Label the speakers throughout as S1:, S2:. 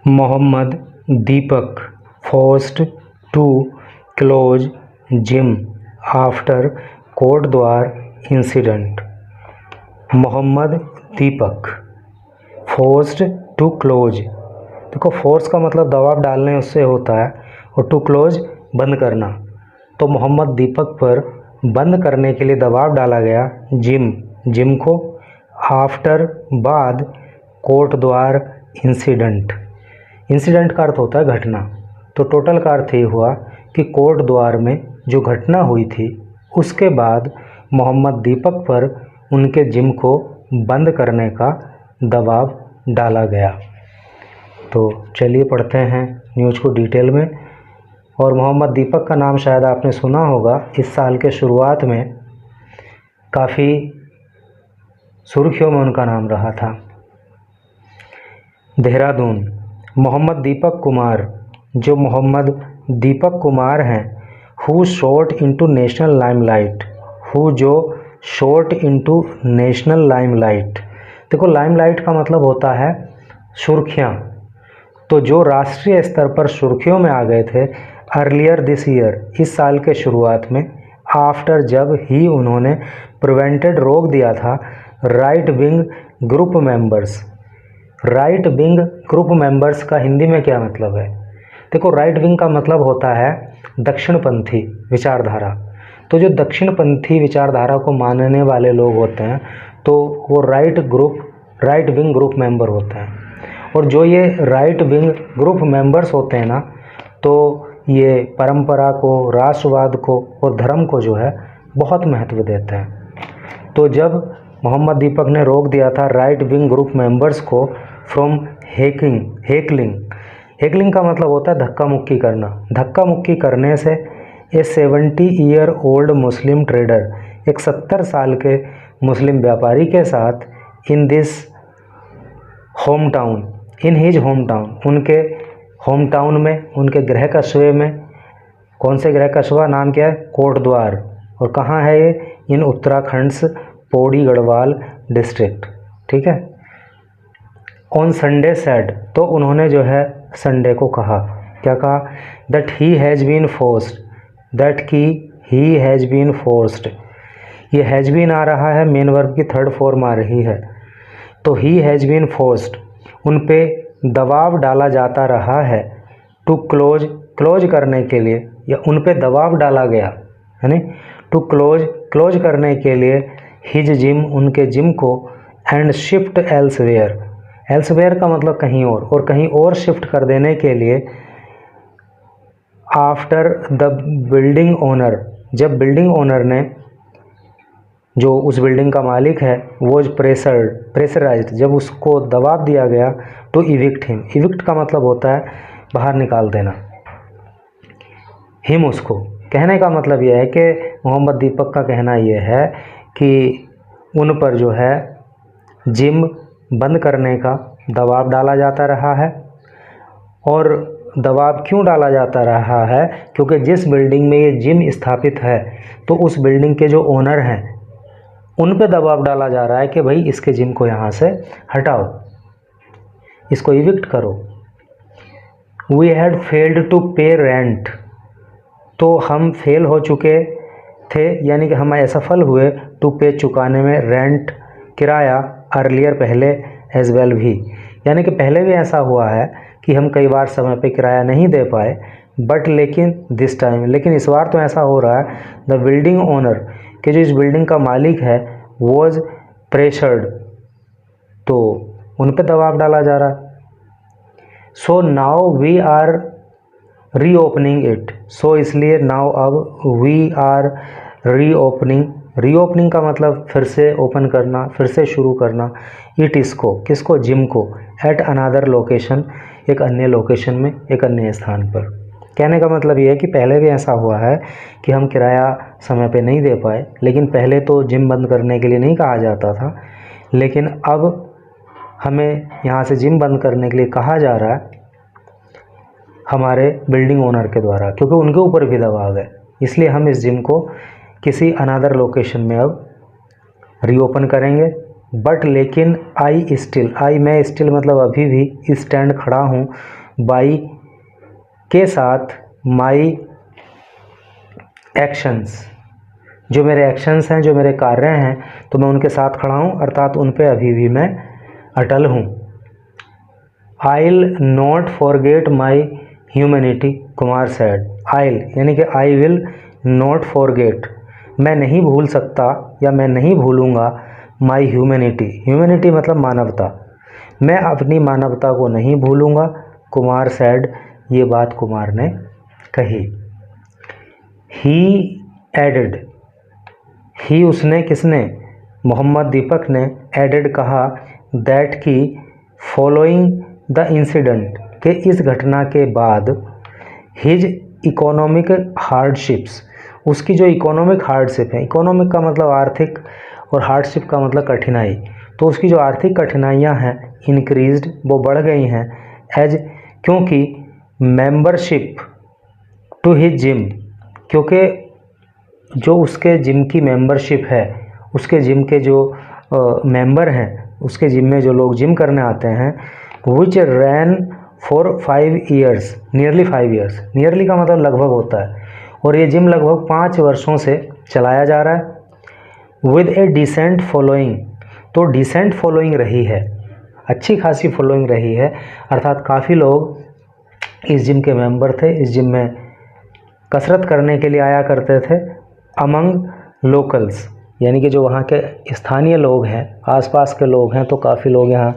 S1: Mohammad Deepak forced to close gym after Kotdwar incident. Mohammad Deepak forced to close, देखो force का मतलब दबाव डालने उससे होता है, और टू क्लोज बंद करना। तो मोहम्मद दीपक पर बंद करने के लिए दबाव डाला गया जिम को, आफ्टर बाद कोटद्वार इंसिडेंट का अर्थ होता है घटना। तो टोटल का अर्थ ये हुआ कि कोटद्वार में जो घटना हुई थी उसके बाद मोहम्मद दीपक पर उनके जिम को बंद करने का दबाव डाला गया। तो चलिए पढ़ते हैं न्यूज़ को डिटेल में। और मोहम्मद दीपक का नाम शायद आपने सुना होगा, इस साल के शुरुआत में काफ़ी सुर्खियों में उनका नाम रहा था। देहरादून, मोहम्मद दीपक कुमार, जो मोहम्मद दीपक कुमार हैं, who shot into national limelight, national limelight. देखो लाइमलाइट का मतलब होता है सुर्खियाँ, तो जो राष्ट्रीय स्तर पर सुर्खियों में आ गए थे अर्लियर दिस ईयर, इस साल के शुरुआत में, आफ्टर जब ही उन्होंने प्रिवेंटेड रोक दिया था right wing group members. Right wing group members का हिंदी में क्या मतलब है? देखो राइट विंग का मतलब होता है दक्षिणपंथी विचारधारा। तो जो दक्षिणपंथी विचारधारा को मानने वाले लोग होते हैं तो वो राइट विंग ग्रुप मेंबर होते हैं। और जो ये राइट विंग ग्रुप मेंबर्स होते हैं ना, तो ये परंपरा को, राष्ट्रवाद को और धर्म को जो है बहुत महत्व देते हैं। तो जब मोहम्मद दीपक ने रोक दिया था राइट विंग ग्रुप मेंबर्स को फ्रॉम हेकलिंग का मतलब होता है धक्का मुक्की करना। धक्का मुक्की करने से ए 70-year old मुस्लिम ट्रेडर, एक 70 साल के मुस्लिम व्यापारी के साथ इन हिज होम टाउन, उनके होम टाउन में, उनके गृह कस्बे में। कौन से गृह कस्बा, नाम क्या है? कोटद्वार। और कहाँ है ये? इन उत्तराखंड पौड़ी गढ़वाल डिस्ट्रिक्ट, ठीक है। ऑन संडे सेड, तो उन्होंने जो है संडे को कहा, क्या कहा? That he has been forced, ये हैज़ बीन आ रहा है, मेन वर्ब की थर्ड फॉर्म आ रही है। तो ही हैज़ बीन फोर्स्ड, उन पे दबाव डाला जाता रहा है, टू क्लोज करने के लिए, या उन पे दबाव डाला गया है नी, टू क्लोज करने के लिए हिज जिम, उनके जिम को, एंड शिफ्ट एल्सवेयर का मतलब कहीं और कहीं और शिफ्ट कर देने के लिए, आफ्टर द बिल्डिंग ओनर, जब बिल्डिंग ओनर ने, जो उस बिल्डिंग का मालिक है, वो प्रेशराइज्ड, जब उसको दबाव दिया गया, तो इविक्ट का मतलब होता है बाहर निकाल देना। हिम, उसको, कहने का मतलब यह है कि मोहम्मद दीपक का कहना यह है कि उन पर जो है जिम बंद करने का दबाव डाला जाता रहा है। और दबाव क्यों डाला जाता रहा है? क्योंकि जिस बिल्डिंग में ये जिम स्थापित है, तो उस बिल्डिंग के जो ओनर हैं उन पे दबाव डाला जा रहा है कि भाई इसके जिम को यहाँ से हटाओ, इसको इविक्ट करो। वी हैड फेल्ड टू पे रेंट, तो हम फेल हो चुके थे, यानी कि हम असफल हुए टू पे, चुकाने में, रेंट, किराया, अर्लियर, पहले, एज वेल भी, यानी कि पहले भी ऐसा हुआ है कि हम कई बार समय पे किराया नहीं दे पाए, बट लेकिन दिस टाइम, लेकिन इस बार तो ऐसा हो रहा है, द बिल्डिंग ओनर, कि जो इस बिल्डिंग का मालिक है, वॉज प्रेशर्ड, तो उन पे दबाव डाला जा रहा है। So now we are reopening it, so इसलिए नाउ अब वी आर रीओपनिंग का मतलब फिर से ओपन करना, फिर से शुरू करना, इट, इसको, किसको? जिम को, एट अनदर लोकेशन, एक अन्य लोकेशन में, एक अन्य स्थान पर। कहने का मतलब ये है कि पहले भी ऐसा हुआ है कि हम किराया समय पे नहीं दे पाए, लेकिन पहले तो जिम बंद करने के लिए नहीं कहा जाता था, लेकिन अब हमें यहाँ से जिम बंद करने के लिए कहा जा रहा है हमारे बिल्डिंग ओनर के द्वारा, क्योंकि उनके ऊपर भी दबाव है, इसलिए हम इस जिम को किसी अनदर लोकेशन में अब रीओपन करेंगे। बट लेकिन आई मैं स्टिल मतलब अभी भी स्टैंड खड़ा हूँ, बाई के साथ, माई एक्शंस जो मेरे एक्शंस हैं, जो मेरे कार्य हैं, तो मैं उनके साथ खड़ा हूँ, अर्थात उन पे अभी भी मैं अटल हूँ। I'll not forget my humanity, Kumar said. I'll यानी कि आई विल नॉट फॉरगेट, मैं नहीं भूल सकता या मैं नहीं भूलूँगा माई ह्यूमैनिटी, ह्यूमैनिटी मतलब मानवता, मैं अपनी मानवता को नहीं भूलूँगा। कुमार सैड, ये बात कुमार ने कही। ही एडेड, ही उसने, किसने, मोहम्मद दीपक ने, एडेड कहा, दैट की फॉलोइंग द इंसिडेंट, के इस घटना के बाद, हिज इकोनॉमिक हार्डशिप्स, उसकी जो इकोनॉमिक हार्डशिप है, इकोनॉमिक का मतलब आर्थिक और हार्डशिप का मतलब कठिनाई, तो उसकी जो आर्थिक कठिनाइयां हैं इंक्रीज्ड, वो बढ़ गई हैं, एज, क्योंकि मेंबरशिप टू हिज जिम, क्योंकि जो उसके जिम की मेंबरशिप है, उसके जिम के जो मेंबर हैं, उसके जिम में जो लोग जिम करने आते हैं, which ran for 5 years, nearly 5 years, nearly का मतलब लगभग होता है, और ये जिम लगभग 5 वर्षों से चलाया जा रहा है। विद ए डिसेंट फॉलोइंग, तो डिसेंट फॉलोइंग रही है, अच्छी खासी फॉलोइंग रही है, अर्थात काफ़ी लोग इस जिम के मेंबर थे, इस जिम में कसरत करने के लिए आया करते थे। अमंग लोकल्स, यानी कि जो वहाँ के स्थानीय लोग हैं, आसपास के लोग हैं, तो काफ़ी लोग यहाँ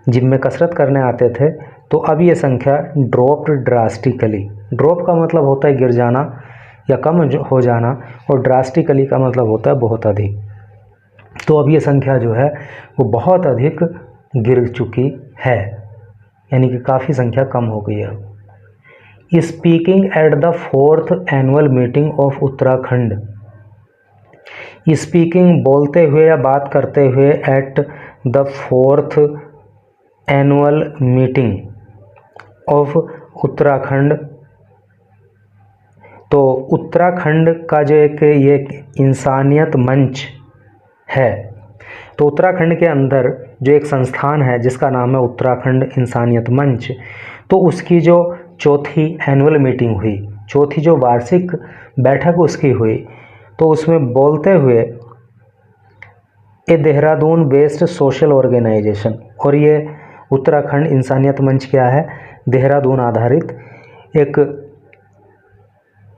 S1: जिम में कसरत करने आते थे। तो अब ये संख्या ड्रॉप्ड ड्रास्टिकली, ड्रॉप का मतलब होता है गिर जाना या कम हो जाना, और ड्रास्टिकली का मतलब होता है बहुत अधिक। तो अब ये संख्या जो है वो बहुत अधिक गिर चुकी है, यानी कि काफ़ी संख्या कम हो गई है। Speaking at the 4th annual meeting of Uttarakhand, speaking बोलते हुए या बात करते हुए, at the 4th annual meeting of Uttarakhand, तो उत्तराखंड का जो एक ये इंसानियत मंच है, तो उत्तराखंड के अंदर जो एक संस्थान है जिसका नाम है उत्तराखंड इंसानियत मंच, तो उसकी जो चौथी एनुअल मीटिंग हुई, चौथी जो वार्षिक बैठक उसकी हुई, तो उसमें बोलते हुए, ए देहरादून बेस्ड सोशल ऑर्गेनाइजेशन, और ये उत्तराखंड इंसानियत मंच क्या है, देहरादून आधारित एक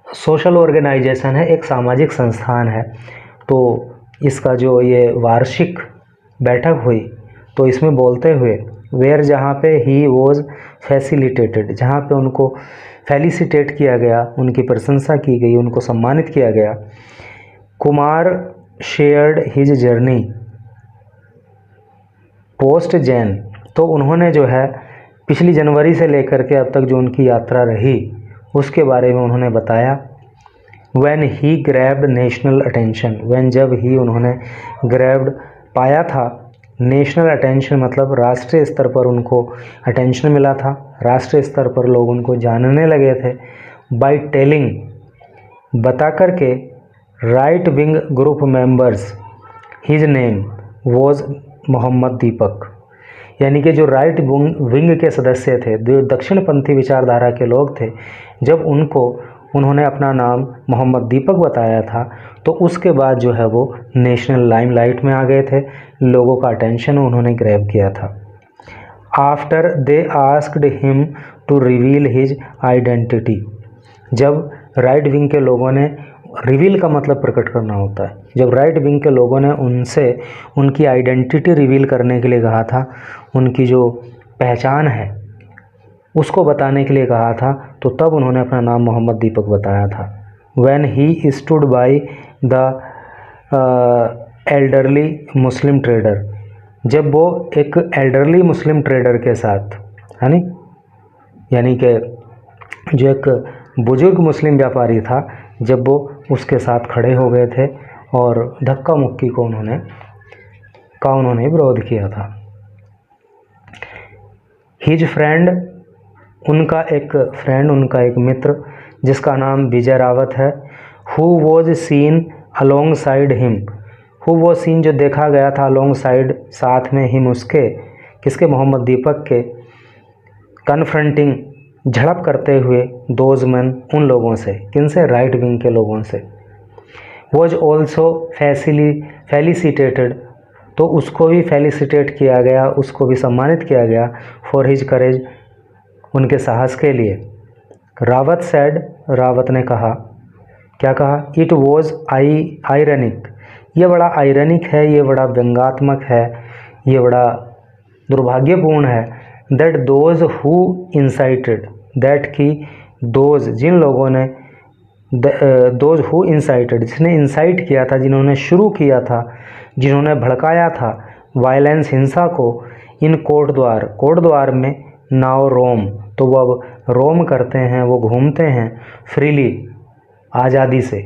S1: सोशल ऑर्गेनाइजेशन है, एक सामाजिक संस्थान है। तो इसका जो ये वार्षिक बैठक हुई, तो इसमें बोलते हुए, वेयर, जहाँ पे ही वॉज फैसिलिटेटेड, जहाँ पे उनको फैलिसिटेट किया गया, उनकी प्रशंसा की गई, उनको सम्मानित किया गया। Kumar shared his journey post Jain, तो उन्होंने जो है पिछली जनवरी से लेकर के अब तक जो उनकी यात्रा रही उसके बारे में उन्होंने बताया। When he grabbed national attention, when, जब ही उन्होंने ग्रैब्ड पाया था, नेशनल अटेंशन मतलब राष्ट्रीय स्तर पर उनको अटेंशन मिला था, राष्ट्रीय स्तर पर लोग उनको जानने लगे थे। बाय टेलिंग, बता करके, right wing group members, his name was Mohammed Deepak, यानी कि जो राइट विंग के सदस्य थे, जो दक्षिणपंथी विचारधारा के लोग थे, जब उन्होंने अपना नाम मोहम्मद दीपक बताया था, तो उसके बाद जो है वो नेशनल लाइमलाइट में आ गए थे, लोगों का अटेंशन उन्होंने ग्रैब किया था। After they asked him to reveal his identity, जब राइट विंग के लोगों ने, रिवील का मतलब प्रकट करना होता है, जब राइट विंग के लोगों ने उनसे उनकी आइडेंटिटी रिवील करने के लिए कहा था, उनकी जो पहचान है उसको बताने के लिए कहा था, तो तब उन्होंने अपना नाम मोहम्मद दीपक बताया था। When he stood by the elderly Muslim trader, जब वो एक एल्डरली मुस्लिम ट्रेडर के साथ, है नी, यानी कि जो एक बुजुर्ग मुस्लिम व्यापारी था, जब वो उसके साथ खड़े हो गए थे और धक्का मुक्की को उन्होंने विरोध किया था। हिज फ्रेंड, उनका एक मित्र जिसका नाम विजय रावत है, who was seen along side him, who वो सीन जो देखा गया था अलोंग साइड, साथ में हिम उसके, किसके, मोहम्मद दीपक के, कन्फ्रंटिंग, झड़प करते हुए, दोज मैन, उन लोगों से, किनसे, राइट विंग के लोगों से। वॉज ऑल्सो फेलिसिटेटेड, तो उसको भी फेलिसिटेट किया गया, उसको भी सम्मानित किया गया, फॉर हिज करेज, उनके साहस के लिए। रावत सेड, रावत ने कहा, क्या कहा, इट वॉज आयरनिक, ये बड़ा आयरनिक है, ये बड़ा व्यंगात्मक है, ये बड़ा दुर्भाग्यपूर्ण है, that those who incited, that की दोज, जिन लोगों ने, दोज हु इंसाइटेड, जिसने इंसाइट किया था, जिन्होंने शुरू किया था, जिन्होंने भड़काया था वायलेंस, हिंसा को, इन कोट द्वार में, नाउ रोम, तो वो अब रोम करते हैं, वो घूमते हैं, फ्रीली, आज़ादी से,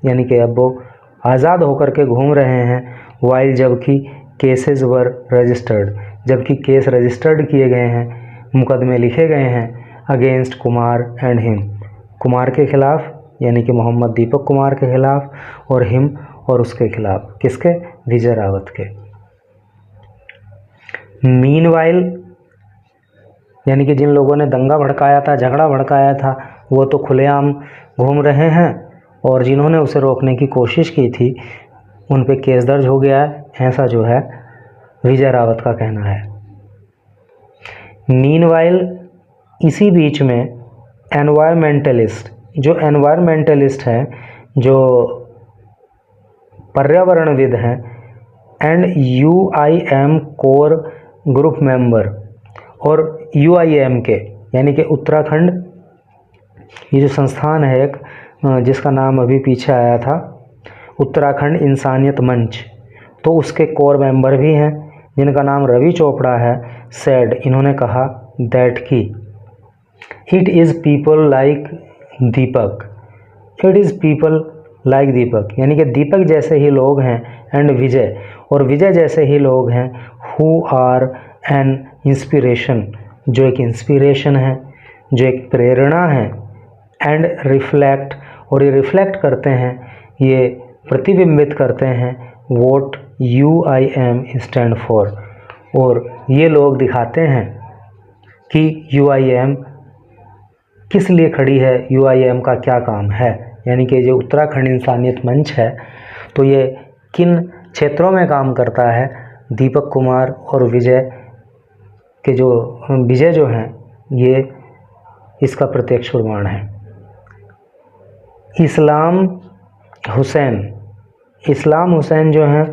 S1: यानी कि अब वो आज़ाद होकर के घूम रहे हैं, वाइल, जबकि केसेस वर रजिस्टर्ड, जबकि केस रजिस्टर्ड किए गए हैं, मुकदमे लिखे गए हैं, against Kumar and him, Kumar के खिलाफ, यानी कि मोहम्मद दीपक कुमार के खिलाफ, और हिम, और उसके खिलाफ, किसके, विजय रावत के। मीनवाइल, यानी कि जिन लोगों ने दंगा भड़काया था, झगड़ा भड़काया था, वो तो खुलेआम घूम रहे हैं, और जिन्होंने उसे रोकने की कोशिश की थी उन पे केस दर्ज हो गया है, ऐसा जो है विजय रावत का कहना है। मीनवाइल, इसी बीच में एनवायरमेंटलिस्ट, जो एनवायरमेंटलिस्ट हैं, जो पर्यावरणविद हैं, and UIM core group member, और UIM के, यानी कि उत्तराखंड, ये जो संस्थान है एक, जिसका नाम अभी पीछे आया था, उत्तराखंड इंसानियत मंच, तो उसके कोर मेंबर भी हैं, जिनका नाम रवि चोपड़ा है, सेड, इन्होंने कहा, दैट की it is people like Deepak, it is people like Deepak, यानी कि दीपक जैसे ही लोग हैं, एंड विजय, और विजय जैसे ही लोग हैं, हु आर एन इंस्पिरेशन, जो एक इंस्पिरेशन है, जो एक प्रेरणा है, एंड रिफ्लेक्ट, और ये रिफ्लेक्ट करते हैं, ये प्रतिबिंबित करते हैं, वोट UIM स्टैंड फॉर, और ये लोग दिखाते हैं कि UIM किस लिए खड़ी है, UIM का क्या काम है, यानी कि जो उत्तराखंड इंसानियत मंच है, तो ये किन क्षेत्रों में काम करता है। दीपक कुमार और विजय के जो हैं, ये इसका प्रत्यक्ष प्रमाण है। इस्लाम हुसैन जो हैं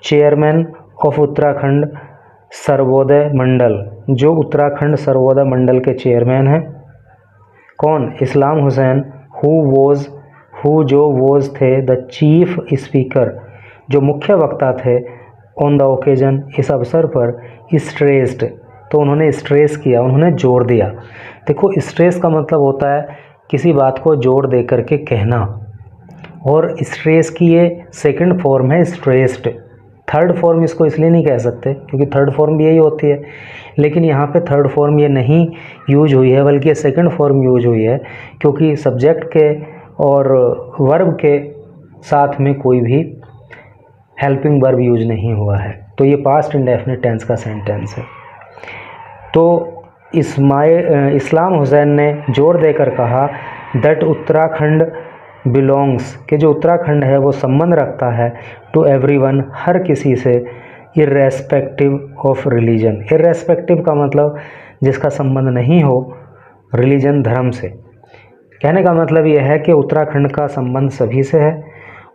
S1: चेयरमैन ऑफ उत्तराखंड सर्वोदय मंडल, जो उत्तराखंड सर्वोदय मंडल के चेयरमैन हैं। कौन? इस्लाम हुसैन, हु थे द चीफ स्पीकर, जो मुख्य वक्ता थे, ऑन द ओकेजन, इस अवसर पर, स्ट्रेस्ड, तो उन्होंने स्ट्रेस किया, उन्होंने जोर दिया। देखो, स्ट्रेस का मतलब होता है किसी बात को जोर दे करके कहना, और स्ट्रेस की ये सेकंड फॉर्म है स्ट्रेस्ड। थर्ड फॉर्म इसको इसलिए नहीं कह सकते क्योंकि थर्ड फॉर्म भी यही होती है, लेकिन यहाँ पे थर्ड फॉर्म ये नहीं यूज हुई है, बल्कि सेकंड फॉर्म यूज हुई है, क्योंकि सब्जेक्ट के और वर्ब के साथ में कोई भी हेल्पिंग वर्ब यूज नहीं हुआ है, तो ये पास्ट इंडेफिनिट टेंस का सेंटेंस है। तो इस्लाम हुसैन ने जोर देकर कहा दैट उत्तराखंड बिलोंग्स, कि जो उत्तराखंड है वो संबंध रखता है, टू एवरीवन, हर किसी से, इर्रेस्पेक्टिव ऑफ रिलीजन। इर्रेस्पेक्टिव का मतलब जिसका संबंध नहीं हो रिलीजन, धर्म से। कहने का मतलब यह है कि उत्तराखंड का संबंध सभी से है,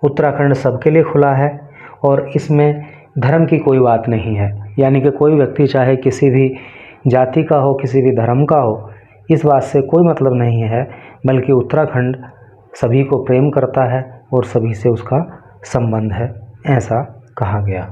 S1: उत्तराखंड सबके लिए खुला है, और इसमें धर्म की कोई बात नहीं है, यानी कि कोई व्यक्ति चाहे किसी भी जाति का हो, किसी भी धर्म का हो, इस बात से कोई मतलब नहीं है, बल्कि उत्तराखंड सभी को प्रेम करता है और सभी से उसका संबंध है, ऐसा कहा गया।